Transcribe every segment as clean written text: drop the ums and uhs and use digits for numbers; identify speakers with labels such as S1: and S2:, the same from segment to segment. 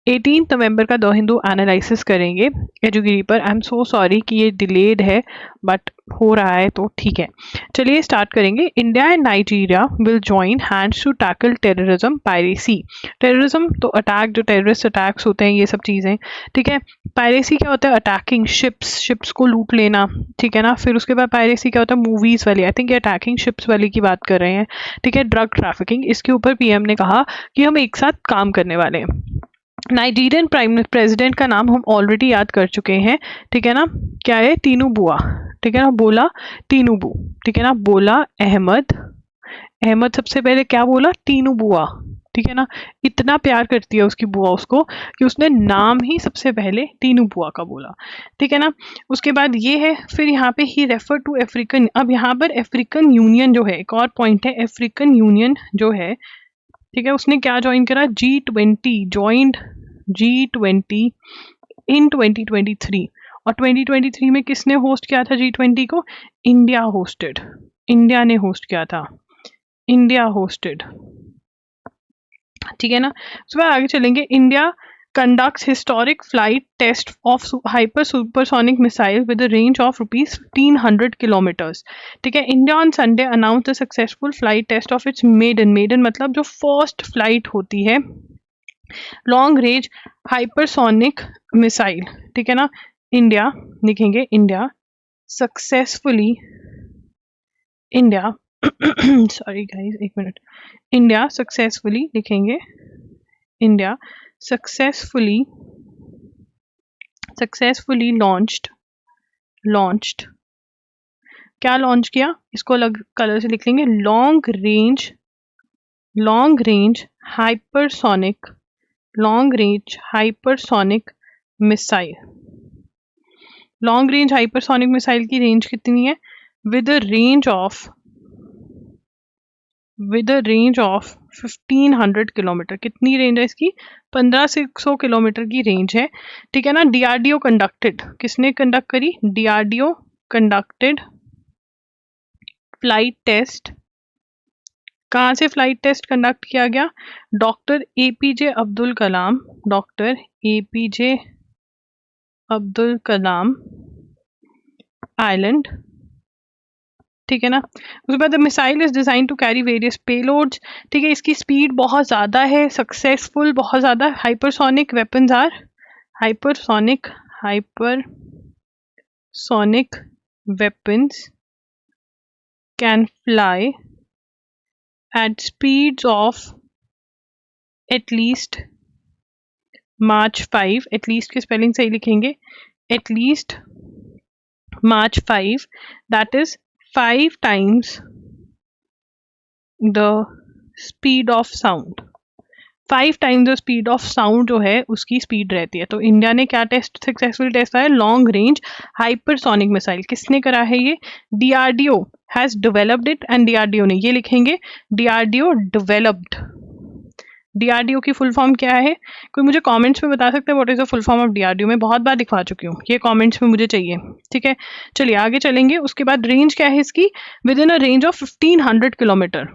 S1: 18 नवंबर का the Hindu analysis करेंगे एजुगिरी पर। आई एम सो सॉरी कि ये डिलेड है, बट हो रहा है तो ठीक है। चलिए स्टार्ट करेंगे। India and Nigeria will join hands to tackle terrorism piracy. Terrorism तो अटैक, जो टेररिस्ट अटैक्स होते हैं, ये सब चीज़ें, ठीक है। पायरेसी क्या होता है? अटैकिंग शिप्स को लूट लेना, ठीक है ना। फिर उसके बाद पायरेसी क्या होता है? मूवीज़ वाली, आई थिंक ये अटैकिंग शिप्स वाली की बात कर रहे हैं, ठीक है। ड्रग ट्रैफिकिंग, इसके ऊपर पीएम ने कहा कि हम एक साथ काम करने वाले हैं। नाइजीरियन प्राइम प्रेसिडेंट का नाम हम ऑलरेडी याद कर चुके हैं, ठीक है ना। क्या है? तिनुबुआ, ठीक है ना। बोला तिनुबू, ठीक है ना। बोला अहमद सबसे पहले क्या बोला? तिनुबुआ, ठीक है ना। इतना प्यार करती है उसकी बुआ उसको कि उसने नाम ही सबसे पहले तिनुबुआ का बोला, ठीक है ना। उसके बाद ये है, फिर यहाँ पे ही रेफर टू अफ्रीकन। अब यहाँ पर अफ्रीकन यूनियन जो है, एक और पॉइंट है, अफ्रीकन यूनियन जो है, ठीक है, उसने क्या ज्वाइन करा? G20 ज्वाइंड G20 इन 2023। और 2023 में किसने होस्ट किया था G20 को? इंडिया होस्टेड, इंडिया ने होस्ट किया था, इंडिया होस्टेड, ठीक है ना। उसके बाद आगे चलेंगे। India conducts historic flight test of hyper supersonic missile with a range of rupees 1500 kilometers, ठीक है। India on Sunday announce the successful flight test of its maiden मतलब जो फर्स्ट फ्लाइट होती है लॉन्ग रेंज हाइपरसोनिक मिसाइल, ठीक है ना। India लिखेंगे, India successfully, India sorry guys, एक मिनट। इंडिया सक्सेसफुली लिखेंगे, इंडिया सक्सेसफुली लॉन्च्ड क्या लॉन्च किया? इसको अलग कलर से लिख लेंगे। Long range hypersonic missile. Long range hypersonic missile की रेंज कितनी है? With a range of 1500 kilometre. कितनी रेंज है इसकी? 1500 किलोमीटर की रेंज है, ठीक है ना। डीआरडीओ कंडक्टेड, किसने कंडक्ट करी? DRDO conducted flight test. कहाँ से फ्लाइट टेस्ट कंडक्ट किया गया? Doctor APJ Abdul Kalam island, ठीक है ना। उसके बाद the missile is design to carry various payloads, ठीक है। इसकी स्पीड बहुत ज़्यादा है, सक्सेसफुल बहुत ज़्यादा। Hypersonic weapons are hypersonic weapons can fly at speeds of at least Mach 5। At least की स्पेलिंग सही लिखेंगे, at least Mach 5, that is 5 times the speed of sound। 5 times the speed of sound जो है उसकी स्पीड रहती है। तो इंडिया ने क्या टेस्ट सक्सेसफुल टेस्ट है? Long range hypersonic missile. किसने करा है ये? DRDO has developed it, and DRDO ने, ये लिखेंगे डीआरडीओ डेवलप्ड। डीआरडीओ की फुल फॉर्म क्या है? कोई मुझे कमेंट्स में बता सकते हैं what is the full form of DRDO? मैं बहुत बार दिखा चुकी हूँ, ये कमेंट्स में मुझे चाहिए, ठीक है। चलिए आगे चलेंगे। उसके बाद रेंज क्या है इसकी? With in a range of 1500 kilometre.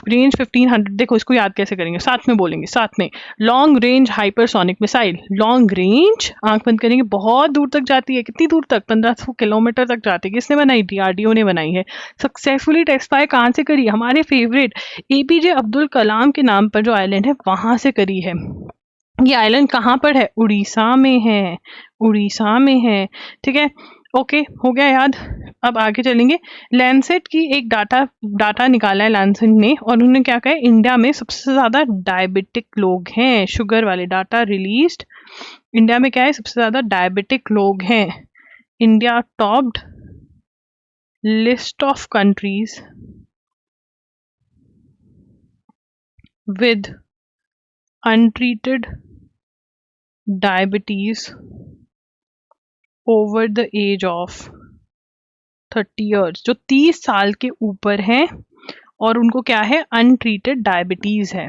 S1: Range 1500, देखो इसको याद कैसे करेंगे, साथ में बोलेंगे, साथ में। Long range hypersonic missile. Long range, आंख बंद करेंगे, बहुत दूर तक जाती है। कितनी दूर तक? 1500 किलोमीटर तक जाती है। किसने बनाई? डीआरडीओ ने बनाई है। सक्सेसफुली टेस्टिफाई कहाँ से करी? हमारे फेवरेट एपीजे अब्दुल कलाम के नाम पर जो आइलैंड है वहां से करी है। ये आइलैंड कहाँ पर है? उड़ीसा में है, उड़ीसा में है, ठीक है। ओके, हो गया याद। अब आगे चलेंगे। लैंसेट की एक डाटा निकाला है लैंसेट ने, और उन्होंने क्या कहा? इंडिया में सबसे ज्यादा डायबिटिक लोग हैं, शुगर वाले। डाटा रिलीज्ड, इंडिया में क्या है? सबसे ज्यादा डायबिटिक लोग हैं। India topped list of countries with untreated diabetes over the age of 30 years। जो 30 साल के ऊपर हैं और उनको क्या है? अनट्रीटेड डायबिटीज है।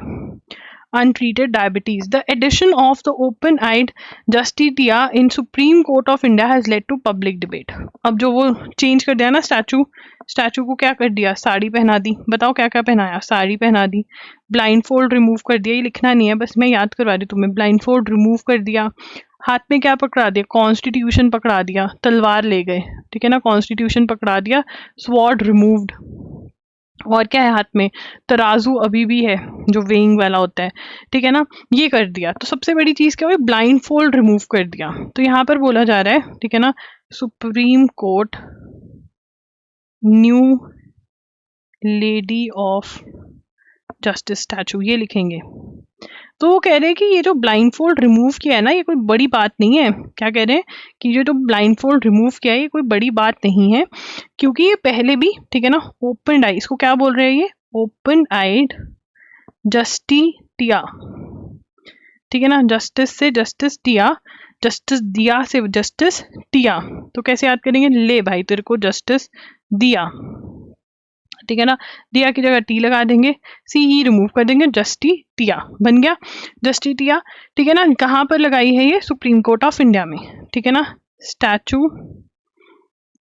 S1: untreated diabetes. The addition of the open-eyed justitia in Supreme Court of India has led to public debate. अब जो वो चेंज कर दिया ना स्टैचू को क्या कर दिया, साड़ी पहना दी, बताओ क्या क्या पहनाया, साड़ी पहना दी, ब्लाइंड फोल्ड रिमूव कर दिया, ये लिखना नहीं है बस मैं याद करवा रही हूँ तुम्हें, ब्लाइंड फोल्ड रिमूव कर दिया, हाथ में क्या पकड़ा दिया, कॉन्स्टिट्यूशन पकड़ा दिया, तलवार ले गए, ठीक है ना, कॉन्स्टिट्यूशन पकड़ा दिया, स्वॉर्ड रिमूव्ड, और क्या है हाथ में, तराजू अभी भी है जो वेइंग वाला होता है, ठीक है ना, ये कर दिया। तो सबसे बड़ी चीज क्या हुई, ब्लाइंड फोल्ड रिमूव कर दिया। तो यहाँ पर बोला जा रहा है, ठीक है ना, supreme court new lady of justice statue, ये लिखेंगे। तो वो कह रहे हैं कि ये जो ब्लाइंड फोल्ड रिमूव किया है ना, ये कोई बड़ी बात नहीं है। क्या कह रहे हैं कि ये जो ब्लाइंड फोल्ड रिमूव किया है ये कोई बड़ी बात नहीं है, क्योंकि ये पहले भी, ठीक है ना, ओपन आई, इसको क्या बोल रहे हैं, ये ओपन आइड जस्टिटिया, ठीक है ना, जस्टिस से जस्टिस टिया, जस्टिस दिया से जस्टिस टिया। तो कैसे याद करेंगे, ले भाई तेरे को जस्टिस दिया, ठीक है ना, दिया की जगह टी लगा देंगे, सी ही रिमूव कर देंगे, जस्टिटिया बन गया, जस्टिटिया, ठीक है ना। कहाँ पर लगाई है ये, सुप्रीम कोर्ट ऑफ इंडिया में, ठीक है ना, statue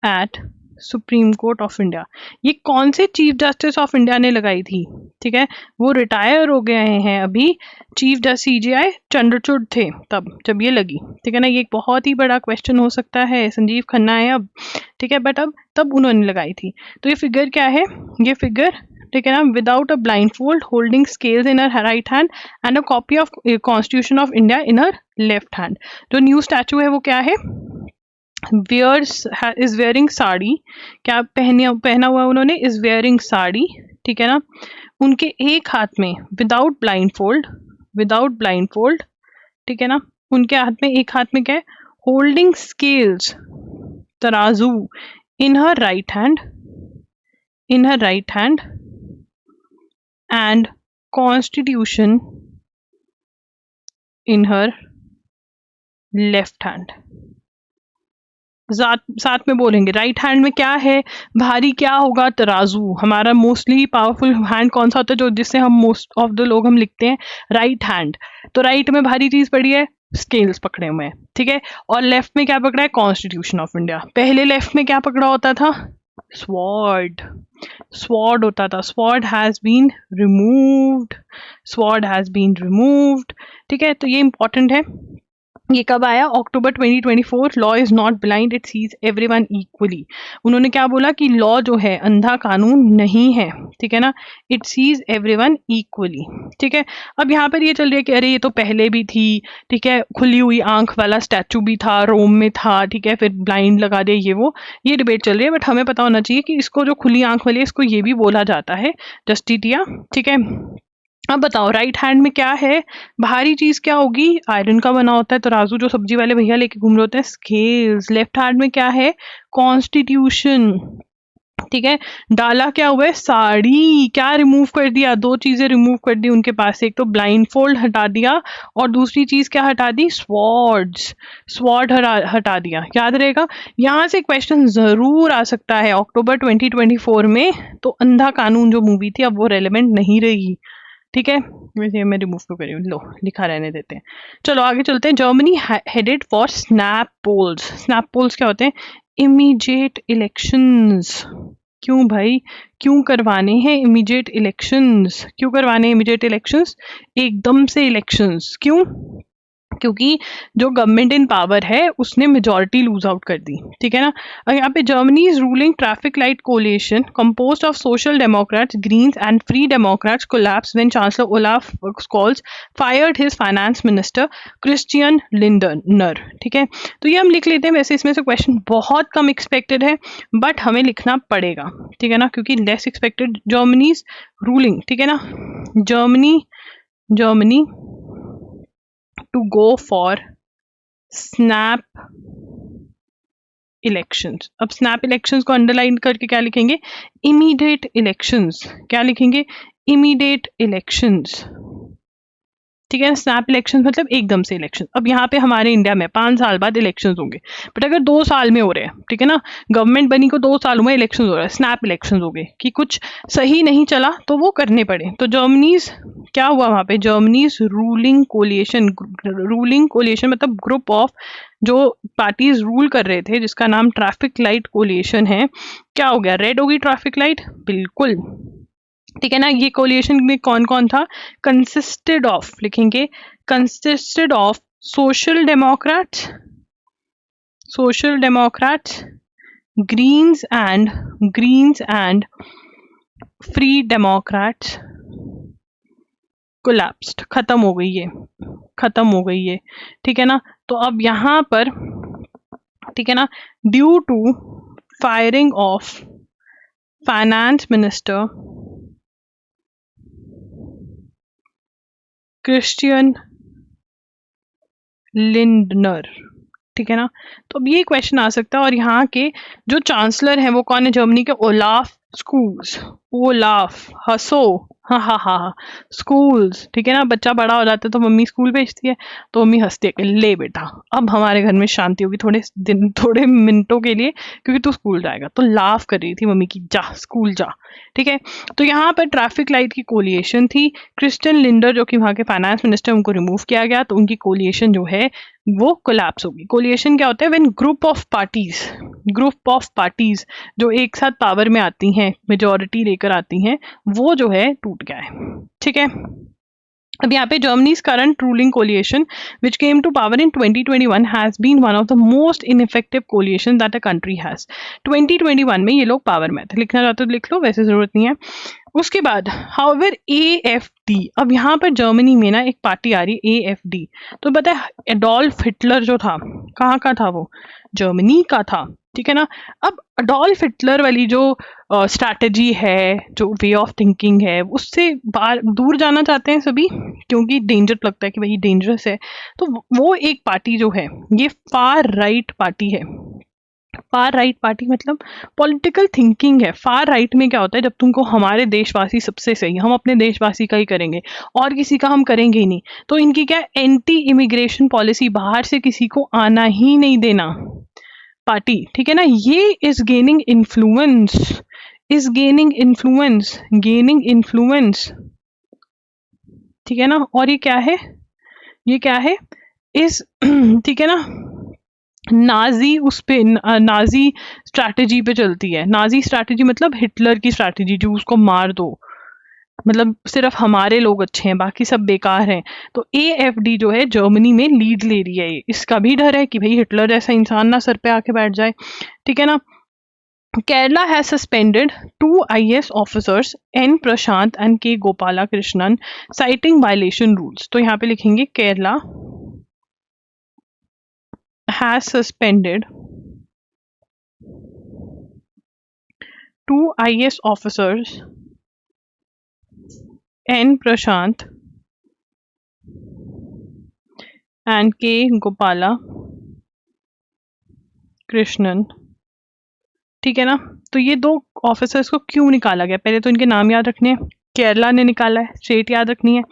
S1: at Supreme Court of India. ये कौन से चीफ जस्टिस ऑफ इंडिया ने लगाई थी, ठीक है, वो रिटायर हो गए हैं अभी, चीफ जस्टिस CJI चंद्रचूड़ थे तब जब ये लगी, ठीक है ना। ये एक बहुत ही बड़ा क्वेश्चन हो सकता है, संजीव खन्ना है अब, ठीक है, बट अब तब उन्होंने लगाई थी। तो ये फिगर क्या है, ये फिगर, ठीक है ना, without a blind fold, holding scales in her right hand and a copy of constitution of India in her left hand. जो न्यू स्टैचू है वो क्या है, इज वेयरिंग साड़ी, क्या पहना हुआ उन्होंने, इज वेयरिंग साड़ी, ठीक है ना। उनके एक हाथ में विदाउट ब्लाइंड फोल्ड, ठीक है ना, उनके हाथ में एक हाथ में क्या है, होल्डिंग स्केल्स, तराजू, in her right hand and constitution in her left hand. साथ में बोलेंगे, राइट हैंड में क्या है, भारी क्या होगा, तराजू। हमारा मोस्टली पावरफुल हैंड कौन सा होता है, जो जिससे हम मोस्ट ऑफ द लोग हम लिखते हैं, राइट हैंड। तो राइट में भारी चीज पड़ी है, स्केल्स पकड़े हुए हैं, ठीक है, और लेफ्ट में क्या पकड़ा है, कॉन्स्टिट्यूशन ऑफ इंडिया। पहले लेफ्ट में क्या पकड़ा होता था, स्वॉर्ड होता था, स्वॉर्ड हैज बीन रिमूव्ड, ठीक है। तो ये इंपॉर्टेंट है। ये कब आया, October 2024। Law is not blind, it sees everyone equally. उन्होंने क्या बोला कि लॉ जो है अंधा कानून नहीं है, ठीक है ना, इट सीज एवरीवन इक्वली, ठीक है। अब यहाँ पर ये चल रही है कि अरे ये तो पहले भी थी, ठीक है, खुली हुई आंख वाला स्टैचू भी था, रोम में था, ठीक है, फिर ब्लाइंड लगा दे, ये डिबेट चल रही है। बट हमें पता होना चाहिए कि इसको जो खुली आंख वाली है, इसको ये भी बोला जाता है जस्टिटिया, ठीक है। अब बताओ, राइट हैंड में क्या है, भारी चीज क्या होगी, आयरन का बना होता है तराजू, जो सब्जी वाले भैया लेके घूम रहे होते हैं, स्केल्स। लेफ्ट हैंड में क्या है, कॉन्स्टिट्यूशन, ठीक है। डाला क्या हुआ है, साड़ी। क्या रिमूव कर दिया, दो चीजें रिमूव कर दी उनके पास से, एक तो ब्लाइंड फोल्ड हटा दिया और दूसरी चीज क्या हटा दी, स्वॉर्ड हटा दिया। याद रहेगा, यहाँ से क्वेश्चन जरूर आ सकता है अक्टूबर 2024 में। तो अंधा कानून जो मूवी थी अब वो रेलेवेंट नहीं रही, ठीक है। वैसे मैं रिमूव क्यों करी, लो लिखा रहने देते हैं। चलो आगे चलते हैं। Germany headed for snap polls क्या होते हैं, इमीडिएट इलेक्शंस। क्यों भाई, क्यों करवाने हैं इमीडिएट इलेक्शंस, एकदम से इलेक्शंस क्यों, क्योंकि जो गवर्नमेंट इन पावर है उसने मेजॉरिटी लूज आउट कर दी, ठीक है ना। और यहाँ पे Germany is ruling traffic light coalition composed of social democrats, greens and free democrats collapse when chancellor Olaf Scholz fired his finance minister Christian Lindner, ठीक है। तो ये हम लिख लेते हैं, वैसे इसमें से क्वेश्चन बहुत कम एक्सपेक्टेड है बट हमें लिखना पड़ेगा, ठीक है ना, क्योंकि लेस एक्सपेक्टेड। जर्मनीज रूलिंग, ठीक है ना, Germany to go for snap elections। अब snap elections को अंडरलाइन करके क्या लिखेंगे, immediate elections। क्या लिखेंगे, immediate elections, ठीक है। स्नैप इलेक्शन मतलब एकदम से इलेक्शन। अब यहाँ पे हमारे इंडिया में 5 साल बाद इलेक्शन होंगे, बट अगर 2 साल में हो रहे हैं, ठीक है ना, गवर्नमेंट बनी को 2 सालों में इलेक्शन हो रहा है, स्नैप इलेक्शन हो गए कि कुछ सही नहीं चला तो वो करने पड़े। तो जर्मनीज क्या हुआ वहां पे, जर्मनीज रूलिंग कोलिएशन मतलब ग्रुप ऑफ जो पार्टीज रूल कर रहे थे, जिसका नाम ट्रैफिक लाइट कोलिएशन है, क्या हो गया, रेड होगी ट्रैफिक लाइट, बिल्कुल, ठीक है ना। ये कोलिएशन में कौन कौन था, कंसिस्टेड ऑफ, लिखेंगे consisted of social democrats, greens and free democrats. Collapsed, खत्म हो गई ये, ठीक है ना। तो अब यहाँ पर, ठीक है ना, due to firing of finance minister Christian Lindner, ठीक है ना। तो अब ये क्वेश्चन आ सकता है, और यहाँ के जो चांसलर हैं वो कौन है जर्मनी के, ओलाफ स्कूल्स, ओलाफ हसो, हाँ स्कूल्स, ठीक है ना। बच्चा बड़ा हो जाता है तो मम्मी स्कूल भेजती है, तो मम्मी हंसती है कि ले बेटा अब हमारे घर में शांति होगी थोड़े मिनटों के लिए, क्योंकि तू स्कूल जाएगा। तो लाफ कर रही थी मम्मी की, जा स्कूल जा, ठीक है। तो यहाँ पर ट्रैफिक लाइट की कोलिएशन थी, क्रिस्टियन लिंडर जो कि वहाँ के फाइनेंस मिनिस्टर, उनको रिमूव किया गया, तो उनकी कोलिएशन जो है वो कोलैप्स होगी। कोलिएशन क्या होता है, व्हेन ग्रुप ऑफ पार्टीज जो एक साथ पावर में आती हैं, मेजॉरिटी लेकर आती हैं, वो जो है टूट गया है, ठीक है। अब यहाँ पे Germany's current ruling coalition which came to power in 2021 has been one of the most ineffective coalition that a country has. 2021 में ये लोग पावर में थे, लिखना चाहते तो लिख लो, वैसे जरूरत नहीं है। उसके बाद हाउएवर AFD, अब यहाँ पर जर्मनी में ना एक पार्टी आ रही है AFD, तो पता है एडोल्फ हिटलर जो था, कहाँ का था वो, जर्मनी का था, ठीक है ना। अब अडोल्फ हिटलर वाली जो स्ट्रैटेजी है, जो वे ऑफ थिंकिंग है, उससे दूर जाना चाहते हैं सभी, क्योंकि डेंजर लगता है कि भाई डेंजरस है। तो वो एक पार्टी जो है ये फार राइट पार्टी है। फार राइट पार्टी मतलब पॉलिटिकल थिंकिंग है। फार राइट में क्या होता है, जब तुमको हमारे देशवासी सबसे सही, हम अपने देशवासी का ही करेंगे और किसी का हम करेंगे ही नहीं, तो इनकी क्या एंटी इमिग्रेशन पॉलिसी, बाहर से किसी को आना ही नहीं देना पार्टी, ठीक है ना। ये इज गेनिंग इन्फ्लुएंस, ठीक है ना। और ये क्या है इस ठीक है ना, नाजी स्ट्रैटेजी पे चलती है। नाजी स्ट्रैटेजी मतलब हिटलर की स्ट्रैटेजी, जो उसको मार दो, मतलब सिर्फ हमारे लोग अच्छे हैं बाकी सब बेकार हैं। तो AFD जो है जर्मनी में लीड ले रही है। इसका भी डर है कि भाई हिटलर जैसा इंसान ना सर पे आके बैठ जाए, ठीक है ना। Kerala has suspended 2 IAS officers N Prashant and K Gopalakrishnan citing violation rules। तो यहाँ पे लिखेंगे Kerala has suspended 2 IAS officers N Prashant and K Gopala Krishnan, ठीक है ना। तो ये 2 ऑफिसर्स को क्यों निकाला गया, पहले तो इनके नाम याद रखने हैं, केरला ने निकाला है, स्टेट याद रखनी है।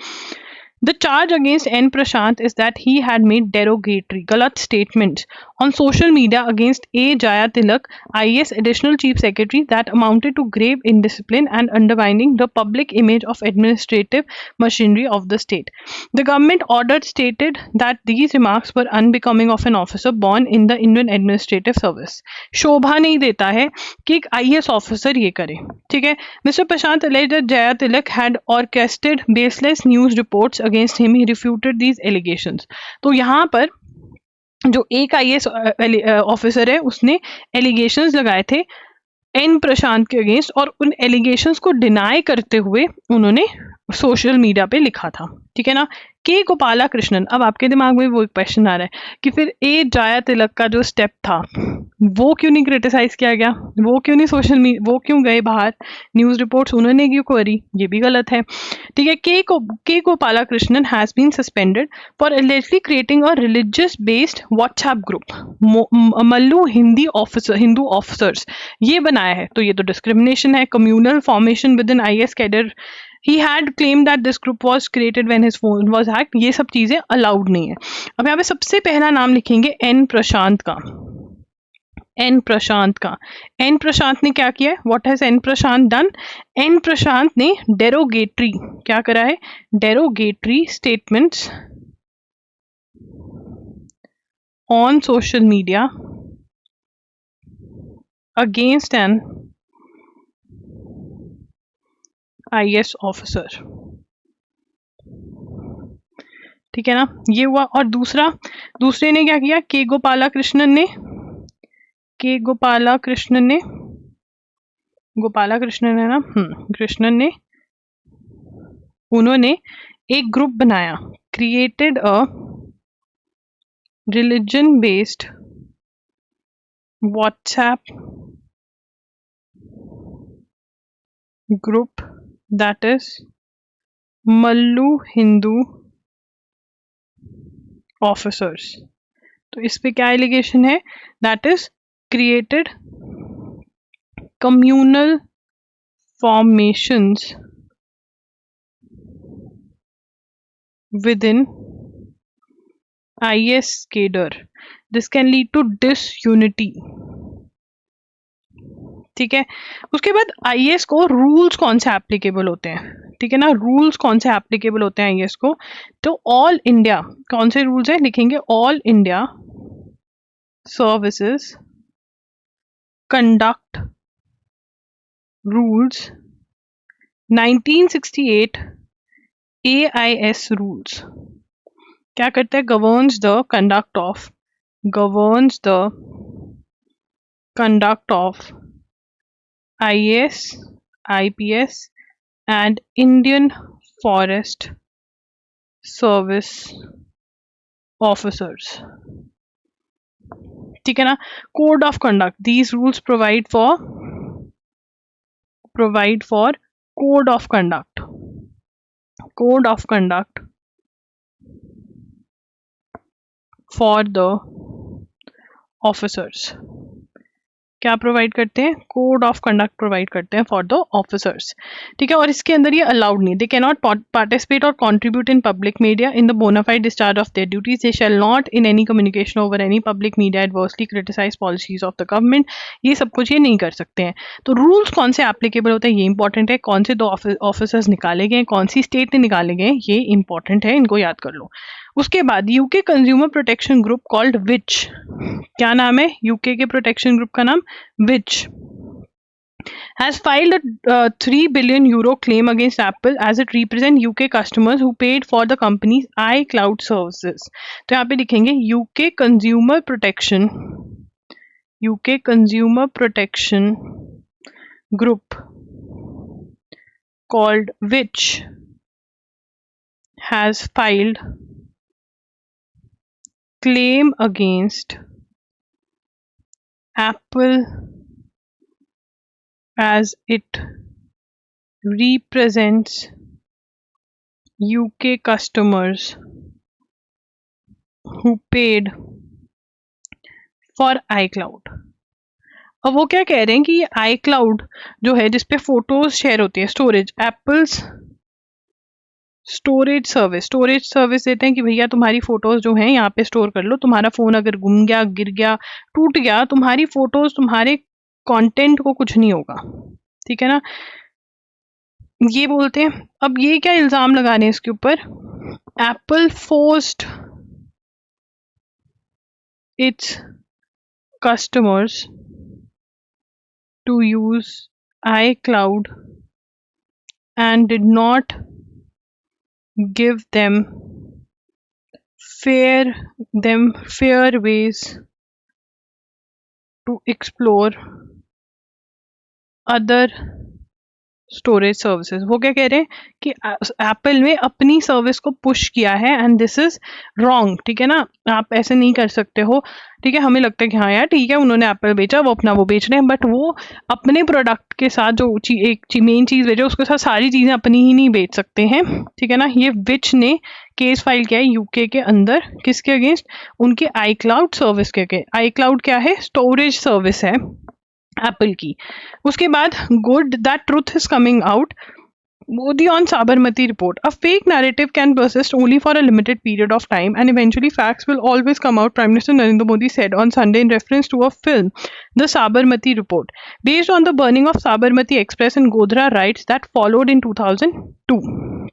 S1: The charge against N Prashant is that he had made derogatory, galat statements on social media against A. Jaya Tilak, IAS Additional Chief Secretary, that amounted to grave indiscipline and undermining the public image of administrative machinery of the state. The government order stated that these remarks were unbecoming of an officer born in the Indian Administrative Service. शोभा नहीं देता है कि एक IAS officer ये करे, ठीक है। Mr. Prashant alleged that Jaya Tilak had orchestrated baseless news reports against him. He refuted these allegations. तो यहाँ पर जो एक IAS ऑफिसर है उसने एलिगेशंस लगाए थे एन प्रशांत के अगेंस्ट, और उन एलिगेशंस को डिनाई करते हुए उन्होंने सोशल मीडिया पे लिखा था, ठीक है ना। के गोपाला कृष्णन, अब आपके दिमाग में वो एक क्वेश्चन आ रहा है कि फिर ए जाया तिलक का जो स्टेप था वो क्यों नहीं क्रिटिसाइज किया गया, वो क्यों नहीं वो क्यों गए बाहर, न्यूज़ रिपोर्ट्स उन्होंने क्यों करी, ये भी गलत है, ठीक है। K Gopala Krishnan has been suspended for allegedly creating a religious based WhatsApp group Mallu Hindu officers, ये बनाया है। तो ये तो डिस्क्रिमिनेशन है। Communal formation within IAS cadre he had claim that this group was created when his phone was hacked, ये सब चीजें अलाउड नहीं है। अब यहाँ पे सबसे पहला नाम लिखेंगे एन प्रशांत का। एन प्रशांत का, एन प्रशांत ने क्या किया है, what has N Prashant done? N Prashant ने डेरोगेटरी क्या करा है, derogatory statements on social media against an IAS officer. ठीक है ना, ये हुआ। और दूसरे ने क्या किया, के गोपाला कृष्णन ने, के गोपाला कृष्णन ने, गोपाला कृष्णन है ना, कृष्णन ने, उन्होंने एक ग्रुप बनाया, created a religion based WhatsApp group that is Mallu Hindu officers. तो इस पे क्या एलिगेशन है, that is created communal formations within IS cadre. This can lead to disunity. ठीक है, उसके बाद IS को रूल्स कौन से एप्लीकेबल होते हैं, ठीक है ना, रूल्स कौन से एप्लीकेबल होते हैं IS को, तो ऑल इंडिया, कौन से रूल्स है, लिखेंगे all India services conduct rules 1968 AIS rules. क्या करता है, governs the conduct of IAS, IPS and Indian Forest Service officers। ठीक है ना, code of conduct, these rules provide for code of conduct for the officers। क्या provide करते हैं, code of conduct provide करते हैं फॉर द ऑफिसर्स। ठीक है, और इसके अंदर ये अलाउड नहीं, दे कैन नॉट पार्टिसिपेट और contribute in public media in the bona fide discharge of their duties, they shall not in any communication over any public media adversely criticise policies of the government, ये सब कुछ ये नहीं कर सकते हैं। तो रूल्स कौन से एप्लीकेबल होते हैं ये इंपॉर्टेंट है, कौन से 2 ऑफिसर्स निकाले गए, कौन सी स्टेट ने निकाले गए, ये इंपॉर्टेंट है, इनको याद कर लो। उसके बाद UK consumer protection group called which, क्या नाम है यूके के प्रोटेक्शन ग्रुप का नाम, विच has filed a 3 billion euro claim against Apple as it represents UK customers who paid for the company's iCloud services। तो यहाँ पे लिखेंगे UK consumer protection group called which has filed claim against Apple as it represents UK customers who paid for iCloud। अब वो क्या कह रहे हैं कि ये iCloud जो है जिसपे फोटोज शेयर होती है, स्टोरेज, एप्पल्स स्टोरेज सर्विस देते हैं कि भैया तुम्हारी फोटोज जो हैं यहाँ पे स्टोर कर लो, तुम्हारा फोन अगर गुम गया, गिर गया, टूट गया, तुम्हारी फोटोज, तुम्हारे कंटेंट को कुछ नहीं होगा। ठीक है ना, ये बोलते हैं। अब ये क्या इल्जाम लगा रहे हैं इसके ऊपर, Apple forced its customers to use iCloud and did not give them fair ways to explore other storage services. वो क्या कह रहे हैं कि एप्पल ने अपनी सर्विस को पुश किया है एंड दिस इज रॉन्ग। ठीक है ना, आप ऐसे नहीं कर सकते हो। ठीक है, हमें लगता है कि हाँ यार ठीक है, उन्होंने एप्पल बेचा, वो अपना वो बेच रहे हैं, बट वो अपने प्रोडक्ट के साथ जो एक मेन चीज़ बेचे उसके साथ सारी चीज़ें अपनी ही नहीं बेच सकते हैं। ठीक है ना, ये विच ने केस फाइल किया है यूके के अंदर, किसके अगेंस्ट, उनके iCloud सर्विस के। iCloud क्या है, स्टोरेज सर्विस है एप्पल की। उसके बाद good that truth is coming out, Modi on Sabarmati report. A fake narrative can persist only for a limited period of time and eventually facts will always come out, Prime Minister Narendra Modi said on Sunday in reference to a film, The Sabarmati Report, based on the burning of Sabarmati Express in Godhra riots that followed in 2002.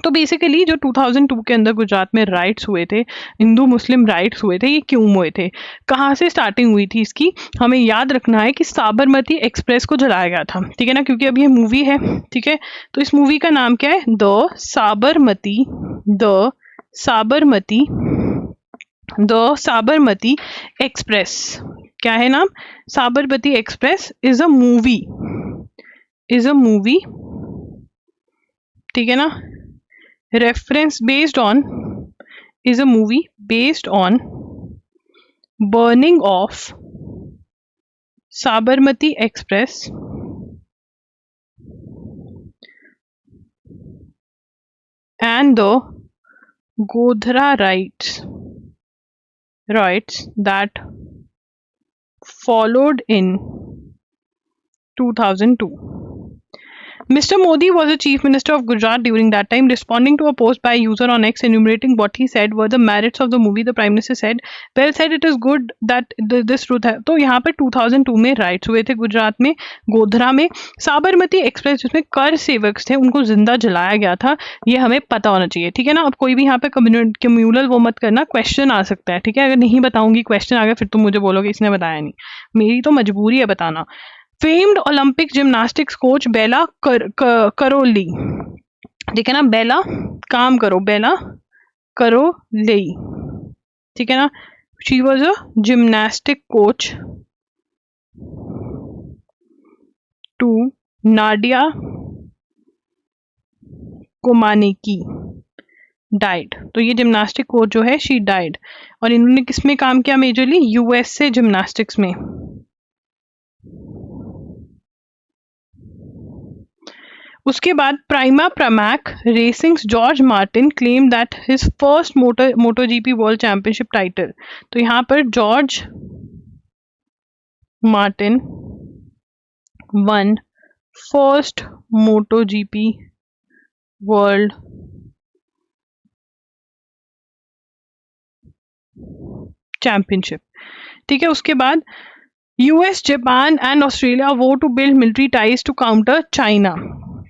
S1: तो basically जो 2002 के अंदर गुजरात में rights हुए थे, हिंदू मुस्लिम rights हुए थे, ये क्यों हुए थे, कहाँ से स्टार्टिंग हुई थी इसकी, हमें याद रखना है कि साबरमती एक्सप्रेस को जलाया गया था, ठीक है ना, क्योंकि अब ये मूवी है, ठीक है, तो इस मूवी का नाम क्या है, द साबरमती साबरमती एक्सप्रेस। क्या है नाम, Sabarmati express is a movie, ठीक है ना, reference based on is a movie based on burning of Sabarmati Express and the Godhra riots that followed in 2002. Mr. Modi was the Chief Minister of Gujarat during that time. Responding to a post by a user on X enumerating what he said were the merits of the movie, the Prime Minister said, "Well said, it is good that this truth है." तो यहाँ पर 2002 में rights हुए थे गुजरात में, गोधरा में, Sabarmati express जिसमें कर सेवक थे उनको जिंदा जलाया गया था, ये हमें पता होना चाहिए, ठीक है ना। अब कोई भी यहाँ पे कम्युनल वो मत करना, क्वेश्चन आ सकता है, ठीक है, अगर नहीं बताऊंगी क्वेश्चन आ गया फिर तुम मुझे बोलोगे इसने बताया नहीं, मेरी तो मजबूरी है बताना। फेम्ड ओलंपिक जिम्नास्टिक्स कोच बेला करोली, ठीक है ना, बेला काम करो, बेला करोली, ठीक है ना, she was a gymnastic coach to Nadia Comaneci died. तो ये जिम्नास्टिक कोच जो है शी डाइड, और इन्होंने किसमें काम किया मेजरली, यूएस से जिम्नास्टिक्स में। उसके बाद Prima Pramac racings Jorge Martin claim that his first MotoGP world championship title. तो यहाँ पर Jorge Martin won first MotoGP world championship, ठीक है। उसके बाद US, Japan and Australia vow to build military ties to counter China,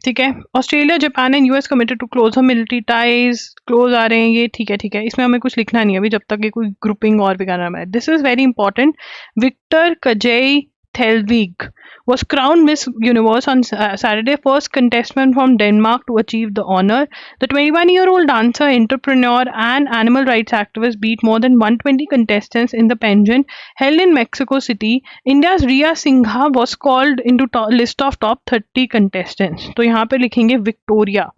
S1: ठीक है। Australia, Japan and US committed to close हम मिलिट्री टाइज, क्लोज आ रहे हैं ये, ठीक है, ठीक है, इसमें हमें कुछ लिखना नहीं है अभी जब तक ये कोई ग्रुपिंग और भी करना है। This is very important. Victor Kazai Thelvig was crowned Miss Universe on Saturday, first contestant from Denmark to achieve the honor. The 21-year-old dancer, entrepreneur, and animal rights activist beat more than 120 contestants in the pageant held in Mexico City. India's Riya Singha was called into list of top 30 contestants. तो यहाँ पे लिखेंगे Victoria,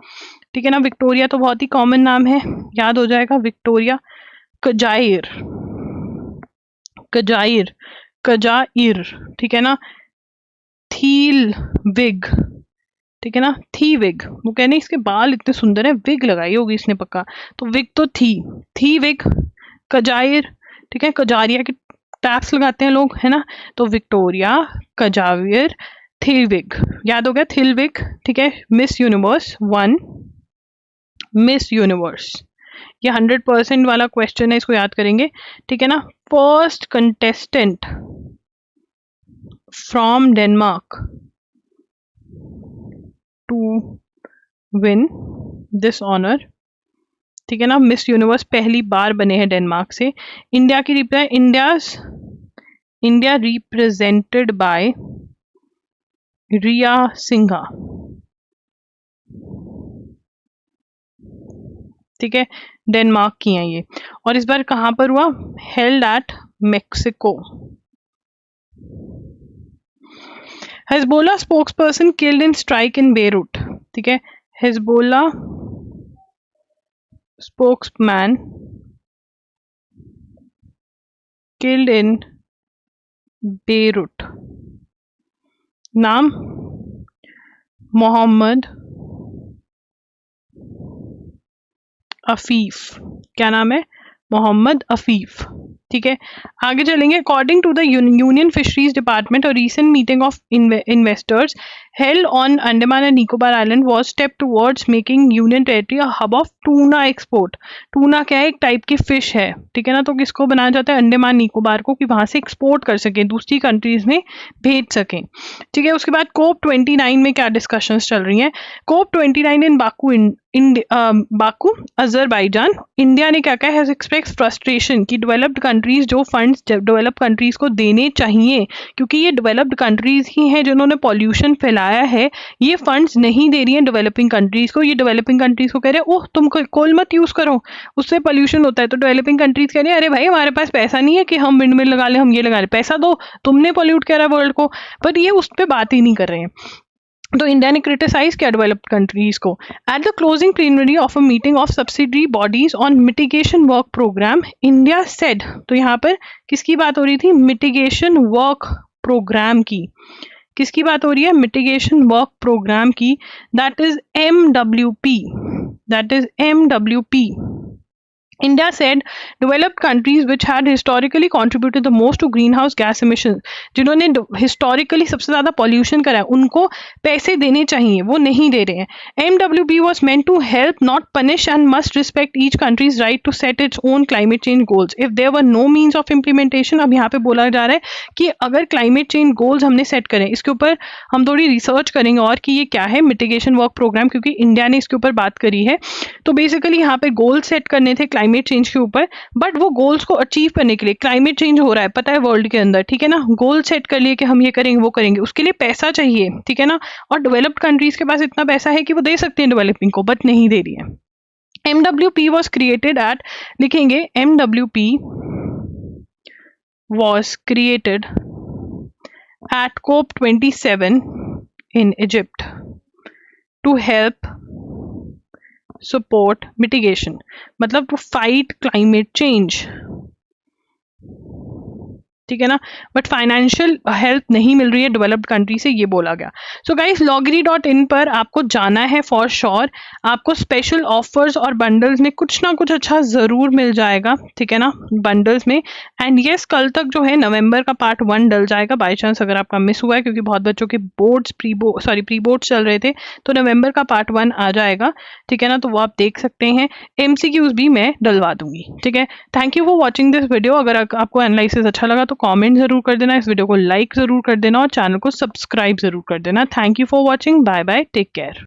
S1: ठीक है ना, Victoria तो बहुत ही common नाम है, याद हो जाएगा, विक्टोरिया कजाइर, कजाइर कजाइर, ठीक है ना, थील विग, ठीक है ना, थी विग, वो कहने इसके बाल इतने सुंदर है, विग लगाई होगी इसने पक्का, तो विग तो थी विग, कजाइर, ठीक है, कजारिया के टैप्स लगाते हैं लोग, है ना, तो विक्टोरिया कजावियर थिलविग, याद हो गया थिलविग, ठीक है। Miss universe one, miss universe, ये 100% वाला क्वेश्चन है, इसको याद करेंगे, ठीक है ना। First contestant from Denmark to win this honour, ठीक है ना, मिस यूनिवर्स पहली बार बने हैं डेनमार्क से। इंडिया की इंडिया रिप्रेजेंटेड बाय रिया सिंघा, ठीक है, डेनमार्क की हैं ये, और इस बार कहां पर हुआ, held at Mexico. Hezbollah spokesperson killed in strike in Beirut, ठीक है, Hezbollah spokesman killed in Beirut, नाम मोहम्मद अफीफ, क्या नाम है, मोहम्मद अफीफ, ठीक है, आगे चलेंगे। According to the union fisheries department, a recent meeting of investors held on Andaman and Nicobar Island was step towards making Union Territory a hub of tuna export। Tuna क्या है? एक टाइप की fish है, ठीक है ना। तो किसको बनाया जाता है? अंडमान निकोबार को, कि वहां से एक्सपोर्ट कर सकें, दूसरी कंट्रीज में भेज सकें, ठीक है। उसके बाद कोप 29 में क्या डिस्कशंस चल रही हैं? कोप 29 इन बाकू बाकू अजरबैजान, इंडिया ने क्या कहा? हैज एक्सप्रेस फ्रस्ट्रेशन कि डेवलप्ड कंट्रीज जो फंड्स डेवलप्ड कंट्रीज को देने चाहिए, क्योंकि ये डेवलप्ड कंट्रीज ही हैं जिन्होंने पॉल्यूशन फैलाया है, ये फंड्स नहीं दे रही हैं डेवलपिंग कंट्रीज को। ये डेवलपिंग कंट्रीज को कह रहे हैं ओह तुम कोल मत यूज करो, उससे पॉल्यूशन होता है। तो डेवलपिंग कंट्रीज कह रहे हैं अरे भाई हमारे पास पैसा नहीं है कि हम विंड मिल लगा लें, हम ये लगा लें, पैसा दो, तुमने पॉल्यूट करा वर्ल्ड को। पर ये उस पर बात ही नहीं कर रहे हैं। तो इंडिया ने क्रिटिसाइज किया डेवलप्ड कंट्रीज को। At the closing plenary of a meeting of subsidiary bodies on mitigation work programme, India said, तो यहाँ पर किसकी बात हो रही थी? मिटिगेशन वर्क प्रोग्राम की। किसकी बात हो रही है? मिटिगेशन वर्क प्रोग्राम की। That is MWP, that is MWP। India said developed countries which had historically contributed the most to greenhouse gas emissions, जिन्होंने historically सबसे ज़्यादा pollution करा है, उनको पैसे देने चाहिए, वो नहीं दे रहे हैं। MWP was meant to help not punish and must respect each country's right to set its own climate change goals if there were no means of implementation। अब यहाँ पे बोला जा रहा है कि अगर climate change goals हमने set करें, इसके ऊपर हम थोड़ी रिसर्च करेंगे और कि ये क्या है मिटिगेशन वर्क प्रोग्राम, क्योंकि इंडिया ने इसके ऊपर बात करी है। तो बेसिकली यहाँ पे गोल सेट करने थे क्लाइमेट चेंज के ऊपर, बट वो गोल्स को अचीव करने के लिए, क्लाइमेट चेंज हो रहा है पता है वर्ल्ड के अंदर, ठीक है ना, गोल सेट कर लिए कि हम ये करेंगे वो करेंगे, उसके लिए पैसा चाहिए, ठीक है ना। और डेवलप्ड कंट्रीज के पास इतना पैसा है कि वो दे सकते हैं डेवलपिंग को, बट नहीं दे रही है। MWP was created at, लिखेंगे MWP was created at COP27 in Egypt to help support mitigation, मतलब to fight climate change, ठीक है ना। बट फाइनेंशियल हेल्प नहीं मिल रही है डेवलप्ड कंट्री से, ये बोला गया। सो गाइस loggery.in पर आपको जाना है फॉर श्योर, आपको स्पेशल ऑफर्स और बंडल्स में कुछ ना कुछ अच्छा ज़रूर मिल जाएगा, ठीक है ना, बंडल्स में। एंड येस कल तक जो है नवंबर का पार्ट 1 डल जाएगा, बाई चांस अगर आपका मिस हुआ है, क्योंकि बहुत बच्चों के बोर्ड्स प्री बोर्ड्स चल रहे थे, तो नवंबर का पार्ट 1 आ जाएगा, ठीक है ना। तो वो आप देख सकते हैं, MCQs भी मैं डलवा दूंगी, ठीक है। Thank you for watching this video. अगर आपको एनालिसिस अच्छा लगा तो कमेंट जरूर कर देना, इस वीडियो को लाइक जरूर कर देना और चैनल को सब्सक्राइब जरूर कर देना। Thank you for watching, bye bye, take care.